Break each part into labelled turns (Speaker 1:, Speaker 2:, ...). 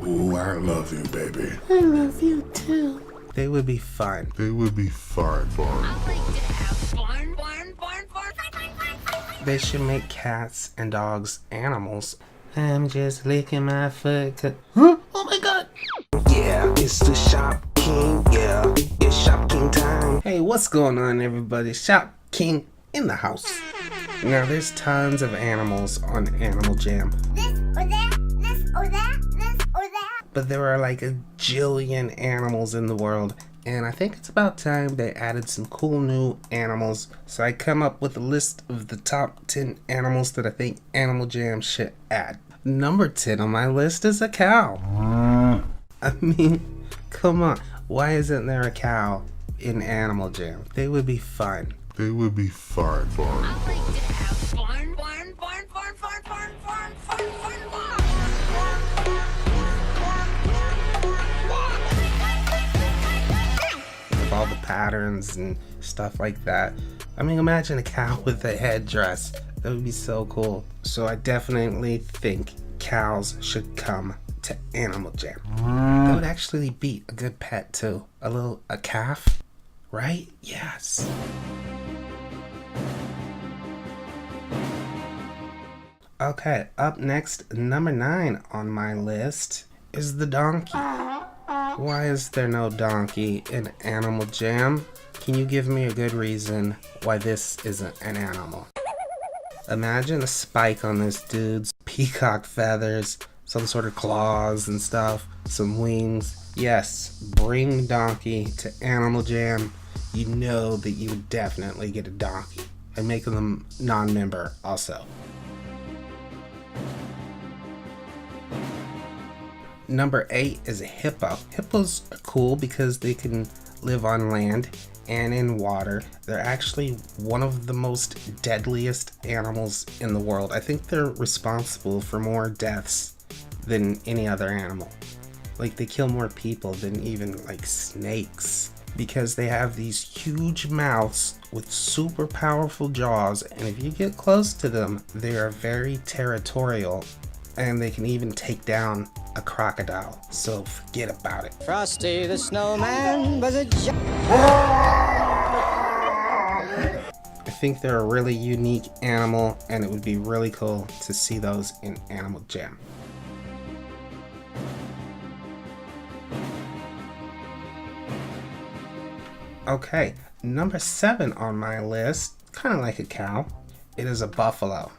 Speaker 1: Ooh, I love you, baby.
Speaker 2: I love you too.
Speaker 3: They would be fun.
Speaker 1: They would be fun.
Speaker 3: They should make cats and dogs animals. I'm just licking my foot.
Speaker 2: Huh? Oh my god.
Speaker 3: Yeah, it's the Shop King. Yeah, it's Shop King time. Hey, what's going on, everybody? Shop King in the house. Now, there's tons of animals on Animal Jam.
Speaker 4: This or that, this or that, this or that.
Speaker 3: But there are like a jillion animals in the world. And I think it's about time they added some cool new animals. So I come up with a list of the top 10 animals that I think Animal Jam should add. Number 10 on my list is a cow. I mean, come on. Why isn't there a cow in Animal Jam? They would be fun.
Speaker 1: They would be fun.
Speaker 3: With all the patterns and stuff like that. I mean, imagine a cow with a headdress. That would be so cool. So I definitely think cows should come to Animal Jam. That would actually be a good pet too. A calf, right? Yes. Okay, up next, number 9 on my list is the donkey. Why is there no donkey in Animal Jam? Can you give me a good reason why this isn't an animal? Imagine a spike on this dude's peacock feathers, some sort of claws and stuff, some wings. Yes, bring donkey to Animal Jam. You know that you would definitely get a donkey. And make them non-member also. Number 8 is a hippo. Hippos are cool because they can live on land and in water. They're actually one of the most deadliest animals in the world. I think they're responsible for more deaths than any other animal. Like, they kill more people than even like snakes because they have these huge mouths with super powerful jaws, and if you get close to them, they are very territorial. And they can even take down a crocodile, so forget about it.
Speaker 5: Frosty the Snowman was a
Speaker 3: I think they're a really unique animal, and it would be really cool to see those in Animal Jam. Okay, number 7 on my list, kind of like a cow, it is a buffalo.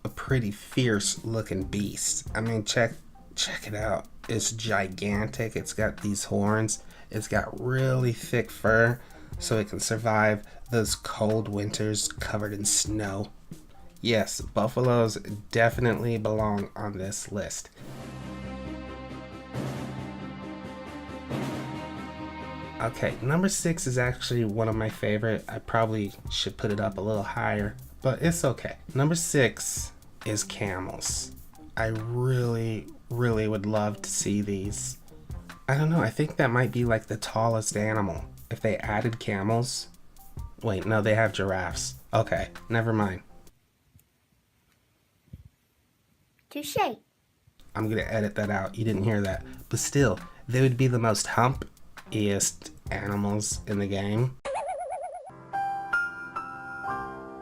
Speaker 3: A pretty fierce looking beast. I mean, check it out. It's gigantic. It's got these horns. It's got really thick fur, so it can survive those cold winters covered in snow. Yes, buffaloes definitely belong on this list. Okay, number 6 is actually one of my favorite. I probably should put it up a little higher, but it's okay. Number 6 is camels. I really would love to see these. I don't know, I think that might be like the tallest animal. If they added camels. Wait, no, they have giraffes. Okay, never mind.
Speaker 4: Touché.
Speaker 3: I'm gonna edit that out. You didn't hear that. But still, they would be the most humpiest animals in the game.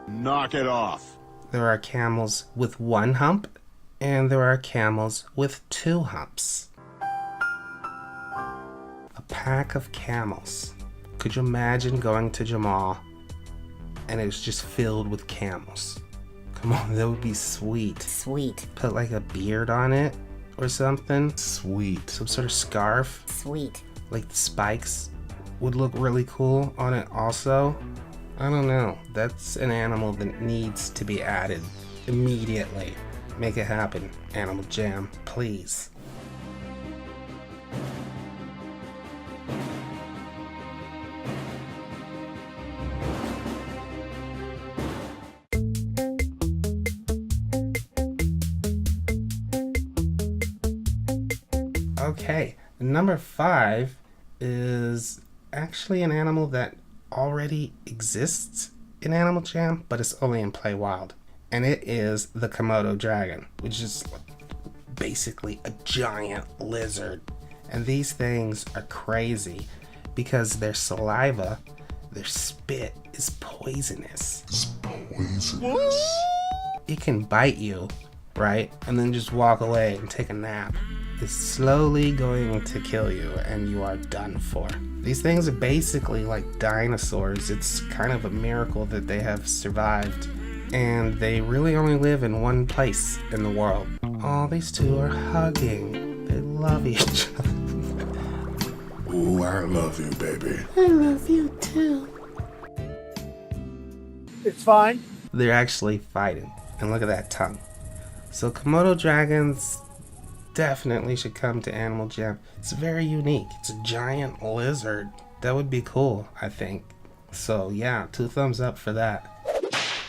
Speaker 1: Knock it off.
Speaker 3: There are camels with 1 hump, and there are camels with 2 humps. A pack of camels. Could you imagine going to Jamal and it's just filled with camels? Come on, that would be sweet.
Speaker 2: Sweet.
Speaker 3: Put like a beard on it or something.
Speaker 1: Sweet.
Speaker 3: Some sort of scarf.
Speaker 2: Sweet.
Speaker 3: Like the spikes would look really cool on it also. I don't know. That's an animal that needs to be added immediately. Make it happen, Animal Jam, please. Okay, number 5 is actually an animal that already exists in Animal Jam, but it's only in Play Wild. And it is the Komodo dragon, which is basically a giant lizard. And these things are crazy because their saliva, their spit is poisonous.
Speaker 1: It's poisonous.
Speaker 3: It can bite you, right? And then just walk away and take a nap. It's slowly going to kill you and you are done for. These things are basically like dinosaurs. It's kind of a miracle that they have survived. And they really only live in one place in the world. Oh, these two are hugging. They love each other.
Speaker 1: Ooh, I love you, baby.
Speaker 2: I love you too.
Speaker 6: It's fine.
Speaker 3: They're actually fighting. And look at that tongue. So Komodo dragons definitely should come to Animal Jam. It's very unique. It's a giant lizard. That would be cool, I think. So yeah, 2 thumbs up for that.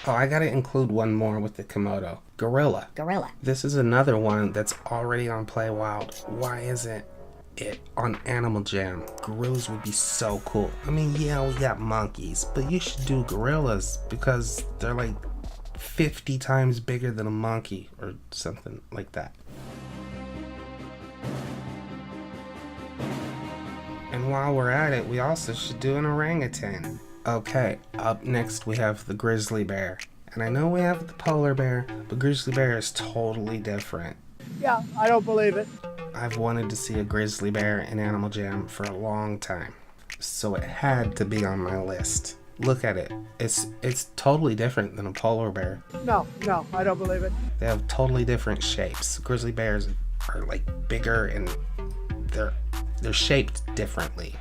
Speaker 3: Oh, I gotta include one more with the Komodo. Gorilla.
Speaker 4: Gorilla.
Speaker 3: This is another one that's already on Play Wild. Why isn't it on Animal Jam? Gorillas would be so cool. I mean, yeah, we got monkeys, but you should do gorillas because they're like 50 times bigger than a monkey or something like that. And while we're at it, we also should do an orangutan. Okay, up next we have the grizzly bear. And I know we have the polar bear, but grizzly bear is totally different.
Speaker 6: Yeah, I don't believe it.
Speaker 3: I've wanted to see a grizzly bear in Animal Jam for a long time, so it had to be on my list. Look at it. It's totally different than a polar bear.
Speaker 6: No, I don't believe it.
Speaker 3: They have totally different shapes. Grizzly bears are like bigger and they're shaped differently.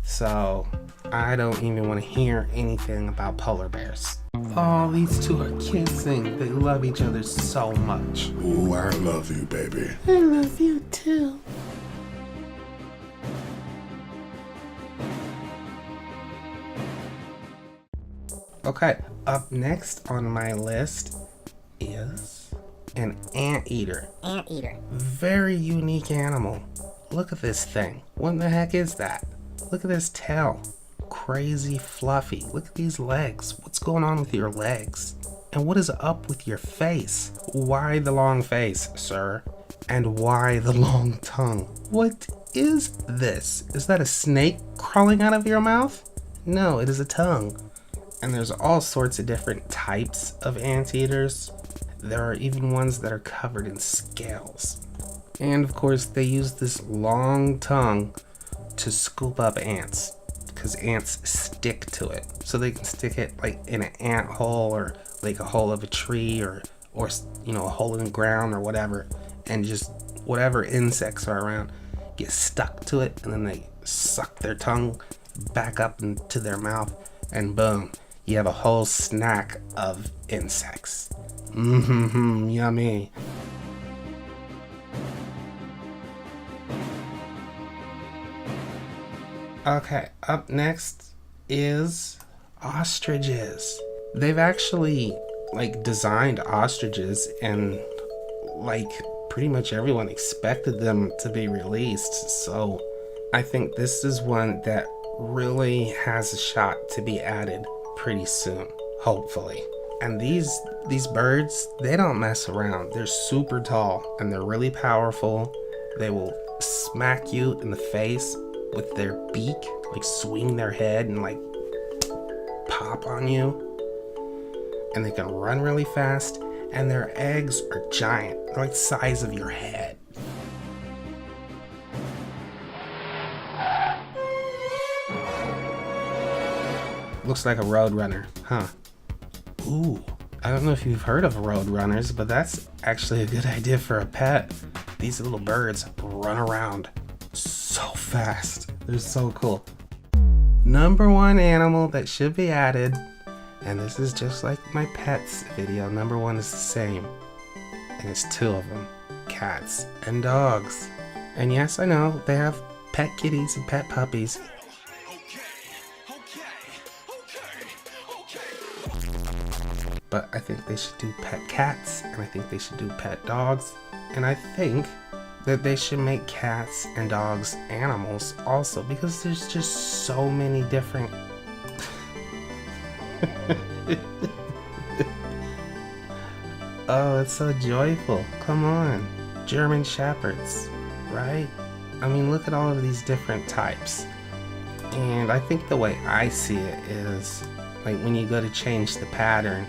Speaker 3: So I don't even want to hear anything about polar bears. Oh, these two are kissing. They love each other so much.
Speaker 1: Ooh, I love you, baby.
Speaker 2: I love you too.
Speaker 3: Okay, up next on my list is an anteater.
Speaker 4: Anteater.
Speaker 3: Very unique animal. Look at this thing. What the heck is that? Look at this tail. Crazy fluffy. Look at these legs. What's going on with your legs? And what is up with your face? Why the long face, sir? And why the long tongue? What is this? Is that a snake crawling out of your mouth? No, it is a tongue. And there's all sorts of different types of anteaters. There are even ones that are covered in scales. And of course, they use this long tongue to scoop up ants, because ants stick to it. So they can stick it like in an ant hole or like a hole of a tree or you know, a hole in the ground or whatever, and just whatever insects are around get stuck to it, and then they suck their tongue back up into their mouth, and boom, you have a whole snack of insects. Yummy. Okay, up next is ostriches. They've actually like designed ostriches, and like pretty much everyone expected them to be released. So I think this is one that really has a shot to be added pretty soon, hopefully. And these birds, they don't mess around. They're super tall and they're really powerful. They will smack you in the face with their beak, like swing their head and like pop on you. And they can run really fast, and their eggs are giant. They're like the size of your head. Looks like a roadrunner, huh? Ooh, I don't know if you've heard of roadrunners, but that's actually a good idea for a pet. These little birds run around so fast. They're so cool. Number one animal that should be added, and this is just like my pets video, number one is the same, and it's two of them, cats and dogs. And yes, I know they have pet kitties and pet puppies. But I think they should do pet cats, and I think they should do pet dogs, and I think that they should make cats and dogs animals also, because there's just so many different oh, it's so joyful. Come on, German Shepherds, right? I mean, look at all of these different types. And I think the way I see it is, like, when you go to change the pattern,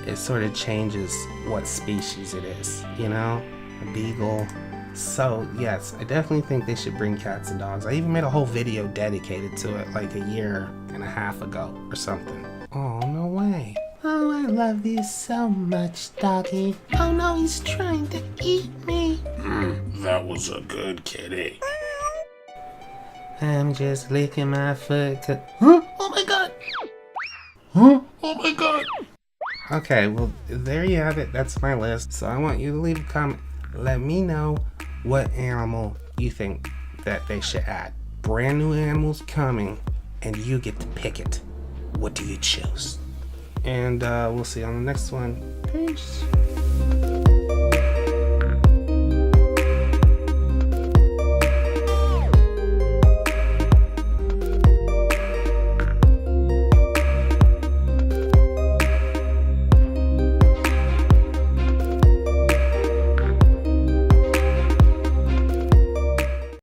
Speaker 3: it sort of changes what species it is, you know? A beagle. So, yes, I definitely think they should bring cats and dogs. I even made a whole video dedicated to it like a year and a half ago or something. Oh, no way.
Speaker 2: Oh, I love you so much, doggy. Oh no, he's trying to eat me.
Speaker 1: That was a good kitty.
Speaker 3: I'm just licking my foot.
Speaker 2: Huh? Oh my god.
Speaker 1: Huh? Oh my god.
Speaker 3: Okay, well, there you have it. That's my list. So I want you to leave a comment. Let me know what animal you think that they should add. Brand new animals coming, and you get to pick it. What do you choose? And we'll see you on the next one.
Speaker 2: Peace.